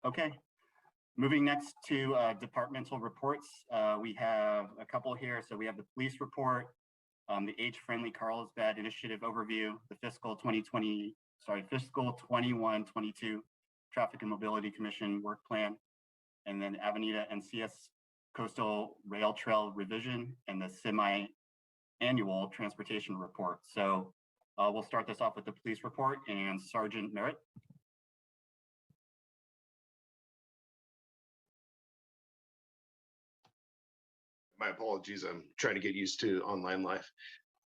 Okay, moving next to departmental reports. We have a couple here. So we have the police report, the age-friendly Carlsbad initiative overview, the fiscal 21-22 Traffic and Mobility Commission work plan, and then Avenida and CS Coastal Rail Trail revision, and the semi-annual transportation report. So we'll start this off with the police report, and Sergeant Merritt. My apologies. I'm trying to get used to online life.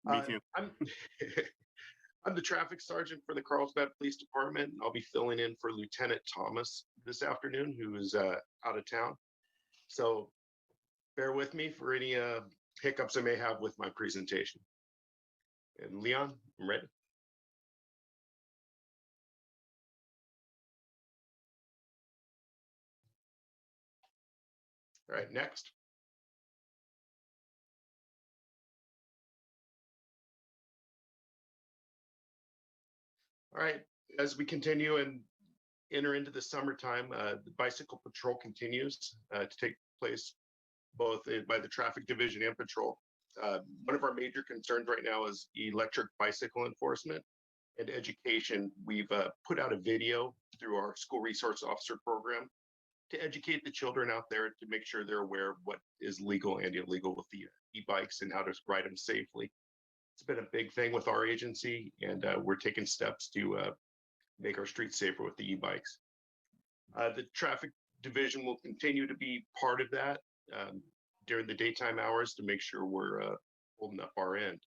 Me too. I'm the traffic sergeant for the Carlsbad Police Department. I'll be filling in for Lieutenant Thomas this afternoon, who is out of town. So bear with me for any hiccups I may have with my presentation. And Leon, I'm ready. All right, next. All right, as we continue and enter into the summertime, the bicycle patrol continues to take place both by the traffic division and patrol. One of our major concerns right now is electric bicycle enforcement and education. We've put out a video through our school resource officer program to educate the children out there to make sure they're aware of what is legal and illegal with the e-bikes and how to ride them safely. It's been a big thing with our agency, and we're taking steps to make our streets safer with the e-bikes. The traffic division will continue to be part of that during the daytime hours to make sure we're holding up our end.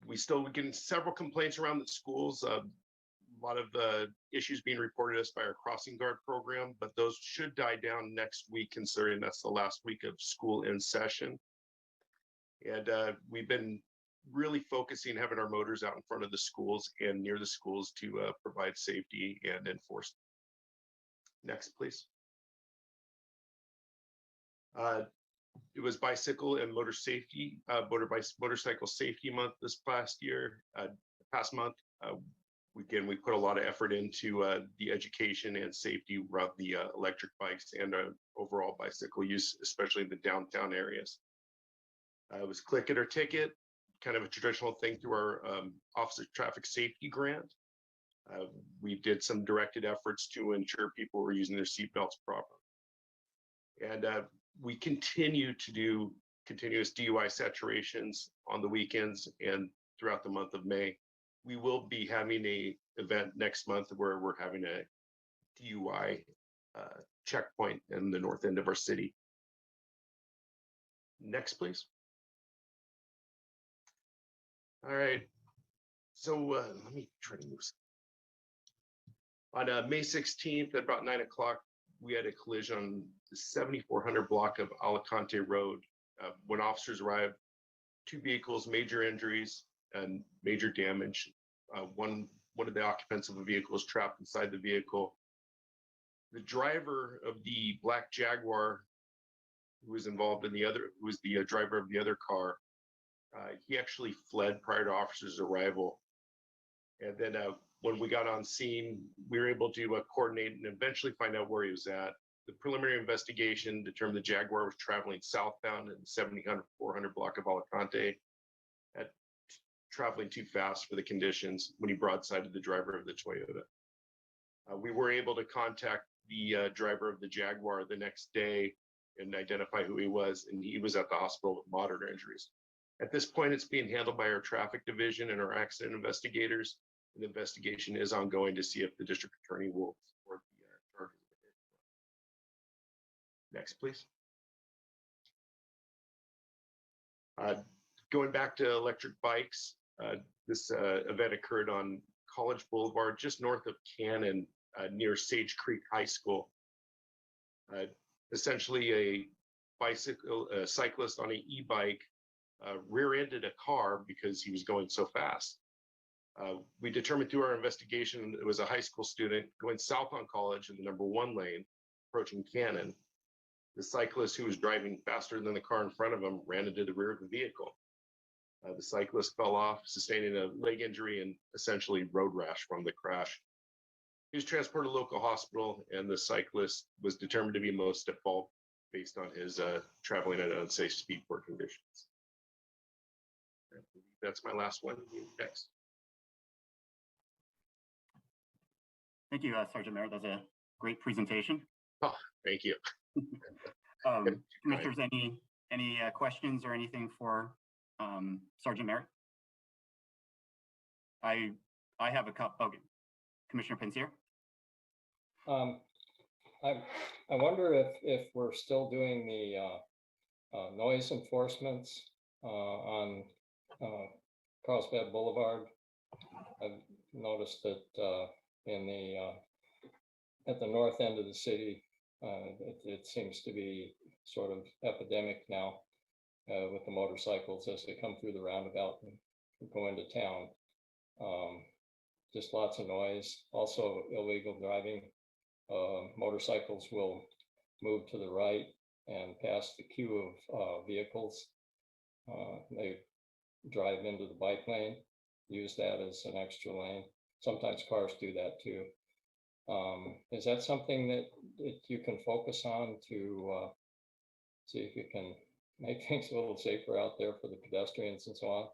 We still getting several complaints around the schools. A lot of issues being reported to us by our crossing guard program, but those should die down next week, considering that's the last week of school in session. And we've been really focusing, having our motors out in front of the schools and near the schools to provide safety and enforcement. Next, please. It was Bicycle and Motor Safety, Motorcycle Safety Month this past month. Again, we put a lot of effort into the education and safety around the electric bikes and overall bicycle use, especially in the downtown areas. It was click it or ticket, kind of a traditional thing through our Office of Traffic Safety grant. We did some directed efforts to ensure people were using their seatbelts properly. And we continue to do continuous DUI saturations on the weekends and throughout the month of May. We will be having an event next month where we're having a DUI checkpoint in the north end of our city. Next, please. All right, so let me try to move. On May 16th at about 9 o'clock, we had a collision on the 7400 block of Alicante Road. When officers arrived, two vehicles, major injuries and major damage. One of the occupants of the vehicle was trapped inside the vehicle. The driver of the black Jaguar, who was involved in the other, who was the driver of the other car, he actually fled prior to officers' arrival. And then when we got on scene, we were able to coordinate and eventually find out where he was at. The preliminary investigation determined the Jaguar was traveling southbound in the 400 block of Alicante, traveling too fast for the conditions when he broadsided the driver of the Toyota. We were able to contact the driver of the Jaguar the next day and identify who he was, and he was at the hospital with moderate injuries. At this point, it's being handled by our traffic division and our accident investigators. The investigation is ongoing to see if the district attorney will support the charges. Next, please. Going back to electric bikes, this event occurred on College Boulevard, just north of Cannon, near Sage Creek High School. Essentially, a cyclist on an e-bike rear-ended a car because he was going so fast. We determined through our investigation it was a high school student going south on College in the number 1 lane, approaching Cannon. The cyclist, who was driving faster than the car in front of him, ran into the rear of the vehicle. The cyclist fell off, sustaining a leg injury and essentially road rash from the crash. He was transported to local hospital, and the cyclist was determined to be most at fault based on his traveling at unsafe speed for conditions. That's my last one. Next. Thank you, Sergeant Merritt. That was a great presentation. Oh, thank you. Commissioners, any questions or anything for Sergeant Merritt? I have a couple. Okay. Commissioner Pensier. I wonder if we're still doing the noise enforcements on Carlsbad Boulevard. I've noticed that in the at the north end of the city, it seems to be sort of epidemic now with the motorcycles as they come through the roundabout and go into town. Just lots of noise. Also illegal driving. Motorcycles will move to the right and pass the queue of vehicles. They drive into the bike lane, use that as an extra lane. Sometimes cars do that too. Is that something that you can focus on to see if you can make things a little safer out there for the pedestrians and so on?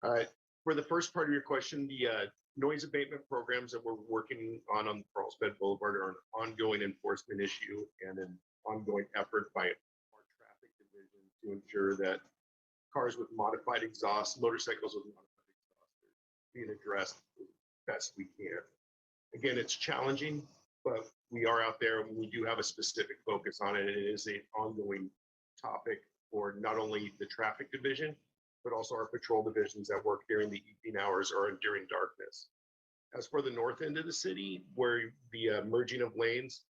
All right. For the first part of your question, the noise abatement programs that we're working on Carlsbad Boulevard are an ongoing enforcement issue and an ongoing effort by our traffic division to ensure that cars with modified exhaust, motorcycles with modified exhaust, are being addressed as best we can. Again, it's challenging, but we are out there and we do have a specific focus on it. It is an ongoing topic for not only the traffic division, but also our patrol divisions that work during the evening hours or during darkness. As for the north end of the city, where the merging of lanes,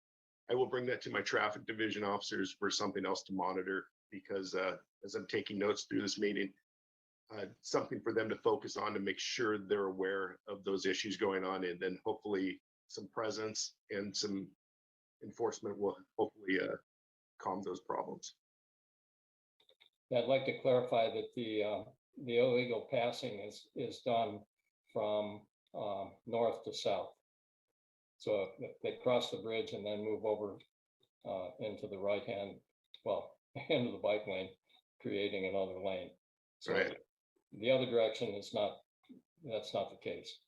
I will bring that to my traffic division officers for something else to monitor, because as I'm taking notes through this meeting, something for them to focus on to make sure they're aware of those issues going on, and then hopefully some presence and some enforcement will hopefully calm those problems. I'd like to clarify that the illegal passing is done from north to south. So if they cross the bridge and then move over into the right hand, well, into the bike lane, creating another lane. So right. The other direction is not, that's not the case.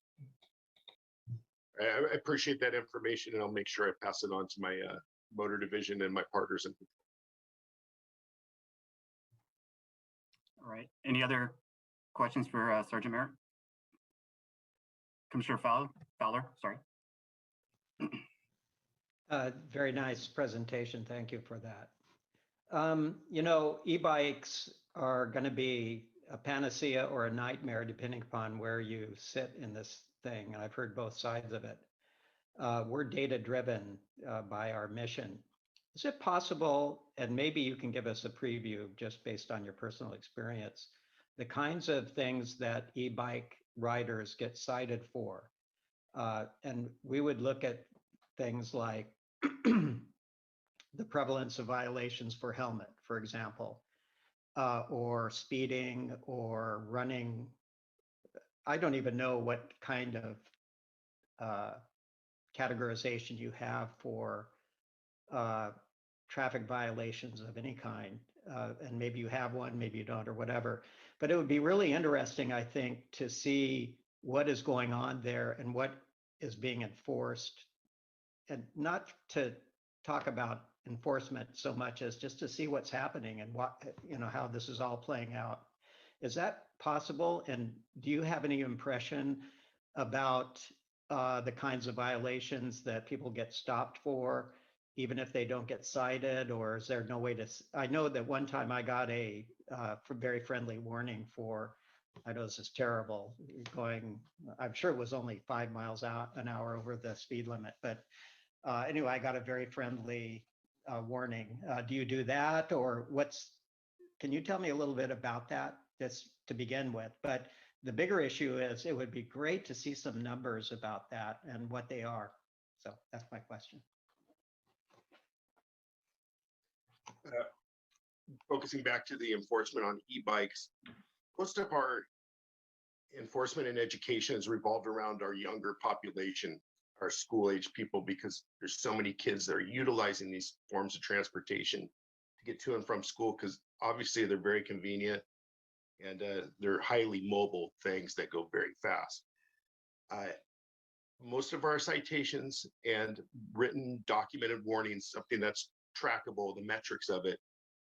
I appreciate that information, and I'll make sure I pass it on to my motor division and my partners in. All right. Any other questions for Sergeant Merritt? Commissioner Fowler, sorry. Very nice presentation. Thank you for that. You know, e-bikes are going to be a panacea or a nightmare, depending upon where you sit in this thing. And I've heard both sides of it. We're data driven by our mission. Is it possible, and maybe you can give us a preview just based on your personal experience, the kinds of things that e-bike riders get cited for? And we would look at things like the prevalence of violations for helmet, for example, or speeding or running. I don't even know what kind of categorization you have for traffic violations of any kind. And maybe you have one, maybe you don't, or whatever. But it would be really interesting, I think, to see what is going on there and what is being enforced, and not to talk about enforcement so much as just to see what's happening and what, you know, how this is all playing out. Is that possible? And do you have any impression about the kinds of violations that people get stopped for, even if they don't get cited? Or is there no way to? I know that one time I got a very friendly warning for, I know this is terrible, going, I'm sure it was only 5 miles an hour over the speed limit, but anyway, I got a very friendly warning. Do you do that, or can you tell me a little bit about that, just to begin with? But the bigger issue is, it would be great to see some numbers about that and what they are. So that's my question. Focusing back to the enforcement on e-bikes, most of our enforcement and education has revolved around our younger population, our school age people, because there's so many kids that are utilizing these forms of transportation to get to and from school, because obviously they're very convenient and they're highly mobile things that go very fast. Most of our citations and written documented warnings, something that's trackable, the metrics of it,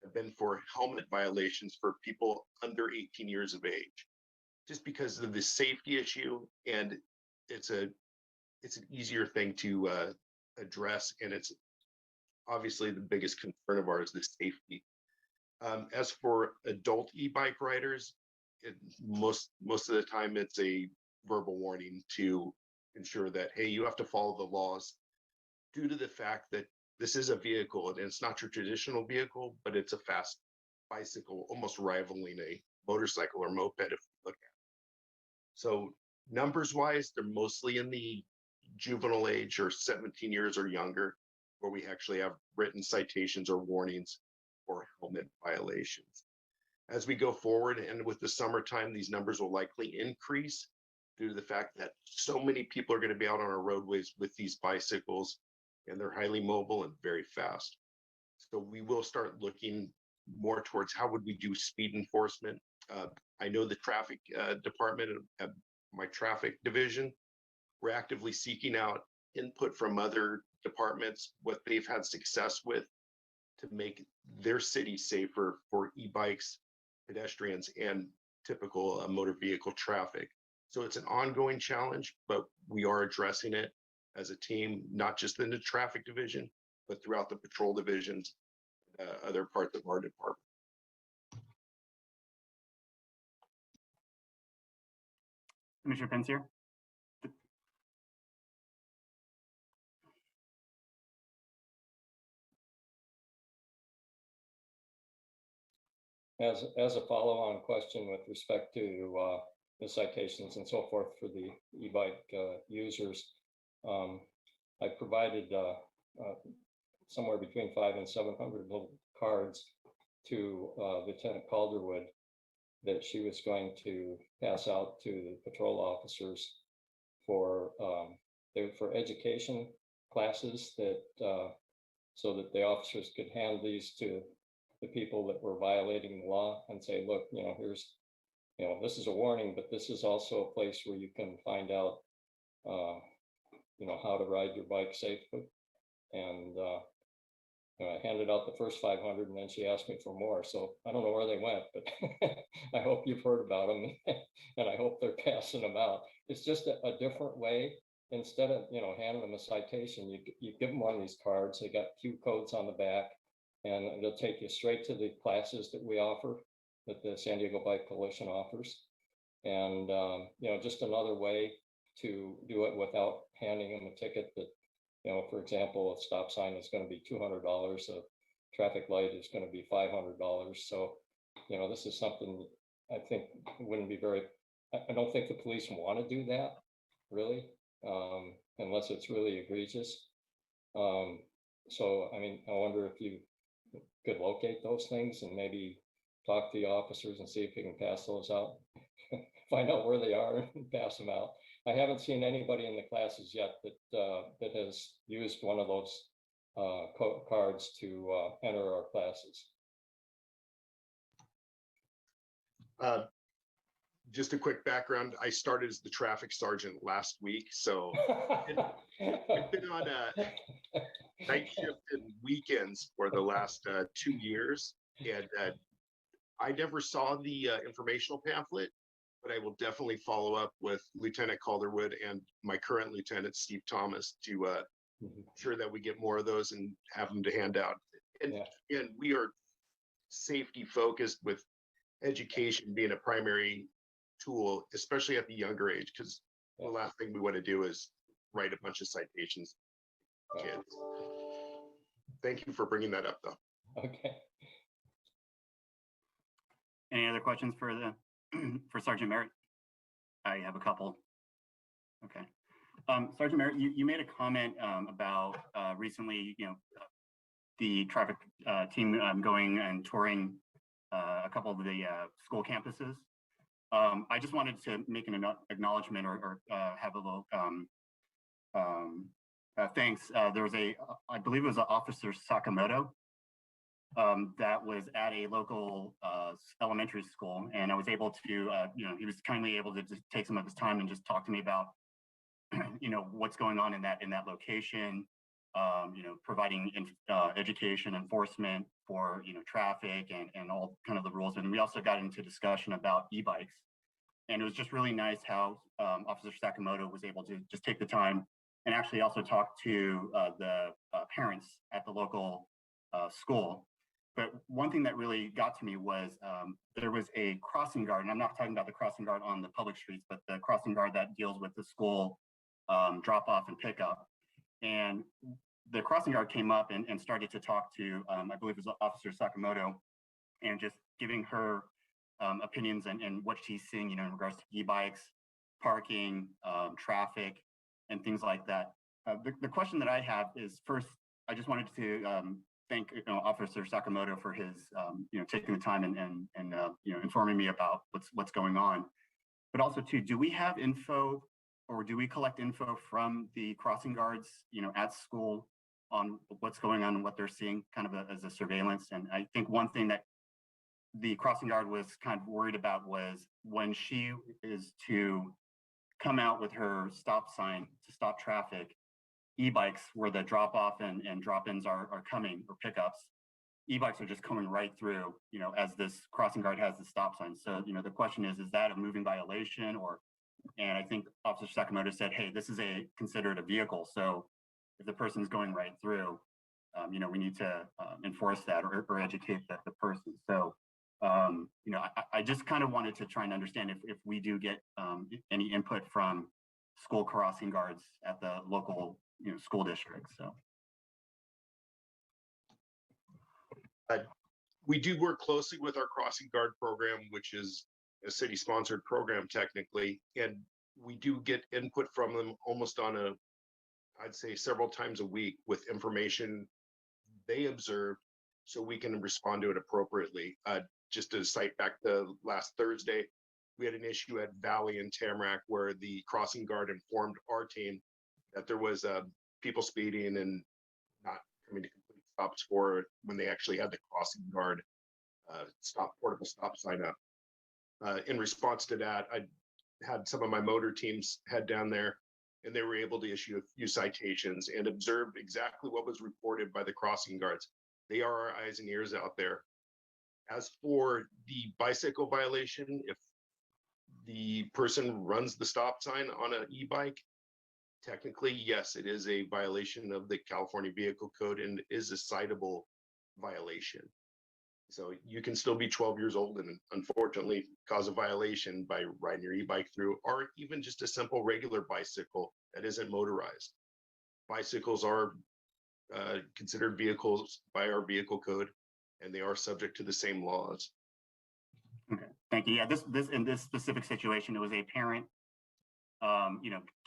have been for helmet violations for people under 18 years of age, just because of the safety issue, and it's an easier thing to address, and it's obviously the biggest concern of ours, the safety. As for adult e-bike riders, most of the time it's a verbal warning to ensure that, hey, you have to follow the laws, due to the fact that this is a vehicle and it's not your traditional vehicle, but it's a fast bicycle, almost rivaling a motorcycle or moped if you look at it. So numbers wise, they're mostly in the juvenile age or 17 years or younger, where we actually have written citations or warnings for helmet violations. As we go forward and with the summertime, these numbers will likely increase due to the fact that so many people are going to be out on our roadways with these bicycles, and they're highly mobile and very fast. So we will start looking more towards how would we do speed enforcement. I know the traffic department, my traffic division, we're actively seeking out input from other departments, what they've had success with to make their city safer for e-bikes, pedestrians, and typical motor vehicle traffic. So it's an ongoing challenge, but we are addressing it as a team, not just in the traffic division, but throughout the patrol divisions, other parts of our department. Commissioner Pensier? As a follow-on question with respect to the citations and so forth for the e-bike users, I provided somewhere between 500 and 700 little cards to Lieutenant Calderwood that she was going to pass out to the patrol officers for education classes, that so that the officers could hand these to the people that were violating the law and say, look, here's, this is a warning, but this is also a place where you can find out, how to ride your bike safely. And I handed out the first 500, and then she asked me for more. So I don't know where they went, but I hope you've heard about them, and I hope they're passing them out. It's just a different way. Instead of handing them a citation, you give them one of these cards. They got Q codes on the back, and it'll take you straight to the classes that we offer, that the San Diego Bike Coalition offers. And just another way to do it without handing them a ticket that, for example, a stop sign is going to be $200, a traffic light is going to be $500. So, this is something I think wouldn't be I don't think the police want to do that, really, unless it's really egregious. So, I wonder if you could locate those things and maybe talk to the officers and see if you can pass those out, find out where they are and pass them out. I haven't seen anybody in the classes yet that has used one of those cards to enter our classes. Just a quick background, I started as the traffic sergeant last week, so I've been on a night shift and weekends for the last 2 years, and I never saw the informational pamphlet, but I will definitely follow up with Lieutenant Calderwood and my current lieutenant, Steve Thomas, to ensure that we get more of those and have them to hand out. And again, we are safety focused, with education being a primary tool, especially at the younger age, because the last thing we want to do is write a bunch of citations to kids. Thank you for bringing that up, though. Okay. Any other questions for for Sergeant Merritt? I have a couple. Okay. Sergeant Merritt, you made a comment about recently, the traffic team going and touring a couple of the school campuses. I just wanted to make an acknowledgement or have a little thanks. There was I believe it was an Officer Sakamoto that was at a local elementary school, and I was able to, he was kindly able to just take some of his time and just talk to me about, what's going on in that location, providing education enforcement for, traffic and all kind of the rules. And we also got into discussion about e-bikes. And it was just really nice how Officer Sakamoto was able to just take the time and actually also talk to the parents at the local school. But one thing that really got to me was there was a crossing guard, and I'm not talking about the crossing guard on the public streets, but the crossing guard that deals with the school drop off and pickup. And the crossing guard came up and started to talk to, I believe it was Officer Sakamoto, and just giving her opinions and what she's seeing, in regards to e-bikes, parking, traffic, and things like that. The question that I have is, first, I just wanted to thank Officer Sakamoto for his taking the time and informing me about what's going on. But also too, do we have info, or do we collect info from the crossing guards at school on what's going on and what they're seeing kind of as a surveillance? And I think one thing that the crossing guard was kind of worried about was when she is to come out with her stop sign to stop traffic, e-bikes where the drop off and drop-ins are coming, or pickups, e-bikes are just coming right through, as this crossing guard has the stop sign. So, the question is that a moving violation? And I think Officer Sakamoto said, hey, this is considered a vehicle. So if the person's going right through, we need to enforce that or educate the person. So, I just kind of wanted to try and understand if we do get any input from school crossing guards at the local school district. So we do work closely with our crossing guard program, which is a city sponsored program technically, and we do get input from them almost on I'd say several times a week with information they observe, so we can respond to it appropriately. Just to cite back the last Thursday, we had an issue at Valley and Tamarack where the crossing guard informed our team that there was people speeding and not coming to complete stops for it when they actually had the crossing guard portable stop sign up. In response to that, I had some of my motor teams head down there, and they were able to issue a few citations and observed exactly what was reported by the crossing guards. They are our eyes and ears out there. As for the bicycle violation, if the person runs the stop sign on an e-bike, technically, yes, it is a violation of the California Vehicle Code and is a citable violation. So you can still be 12 years old and unfortunately cause a violation by riding your e-bike through, or even just a simple regular bicycle that isn't motorized. Bicycles are considered vehicles by our vehicle code, and they are subject to the same laws. Okay, thank you. Yeah, this in this specific situation, it was a parent,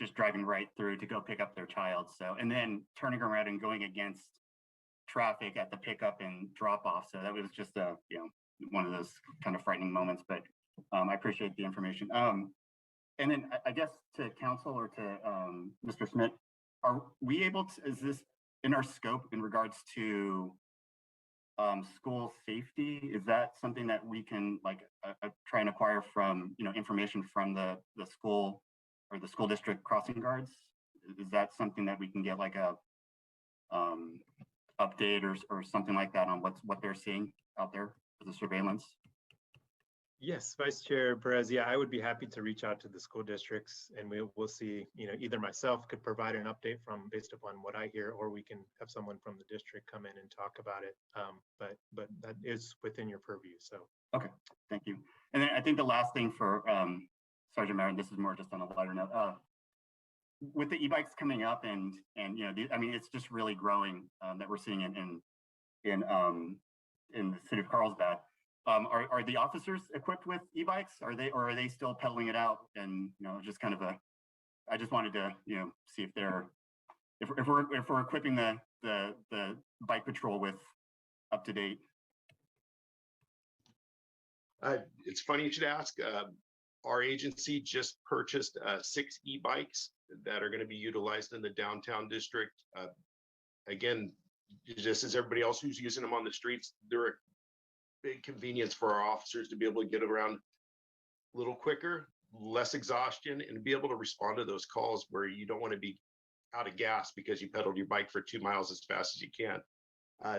just driving right through to go pick up their child. So, and then turning around and going against traffic at the pickup and drop off. So that was just one of those kind of frightening moments. But I appreciate the information. And then I guess to council or to Mr. Smith, are we able to? Is this in our scope in regards to school safety? Is that something that we can try and acquire from information from the school or the school district crossing guards? Is that something that we can get like a update or something like that on what they're seeing out there for the surveillance? Yes, Vice Chair Perez. Yeah, I would be happy to reach out to the school districts, and we'll see. Either myself could provide an update based upon what I hear, or we can have someone from the district come in and talk about it. But that is within your purview. So okay, thank you. And then I think the last thing for Sergeant Marin, this is more just on a lighter note. With the e-bikes coming up, and it's just really growing that we're seeing in the city of Carlsbad. Are the officers equipped with e-bikes? Or are they still pedaling it out? And just kind of I just wanted to see if we're equipping the bike patrol with up to date. It's funny you should ask. Our agency just purchased 6 e-bikes that are going to be utilized in the downtown district. Again, just as everybody else who's using them on the streets, they're a big convenience for our officers to be able to get around a little quicker, less exhaustion, and be able to respond to those calls where you don't want to be out of gas because you pedaled your bike for 2 miles as fast as you can.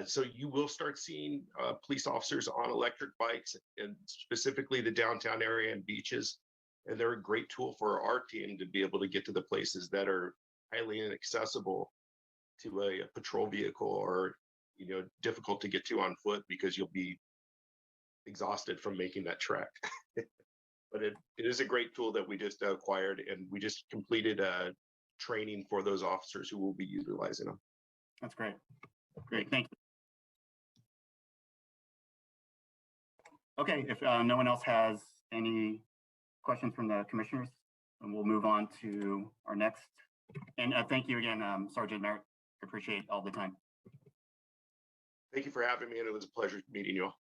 So you will start seeing police officers on electric bikes, and specifically the downtown area and beaches. And they're a great tool for our team to be able to get to the places that are highly inaccessible to a patrol vehicle, or difficult to get to on foot because you'll be exhausted from making that trek. But it is a great tool that we just acquired, and we just completed training for those officers who will be utilizing them. That's great. Great, thank you. Okay, if no one else has any questions from the commissioners, and we'll move on to our next. And thank you again, Sergeant Merritt. Appreciate all the time. Thank you for having me, and it was a pleasure meeting you all.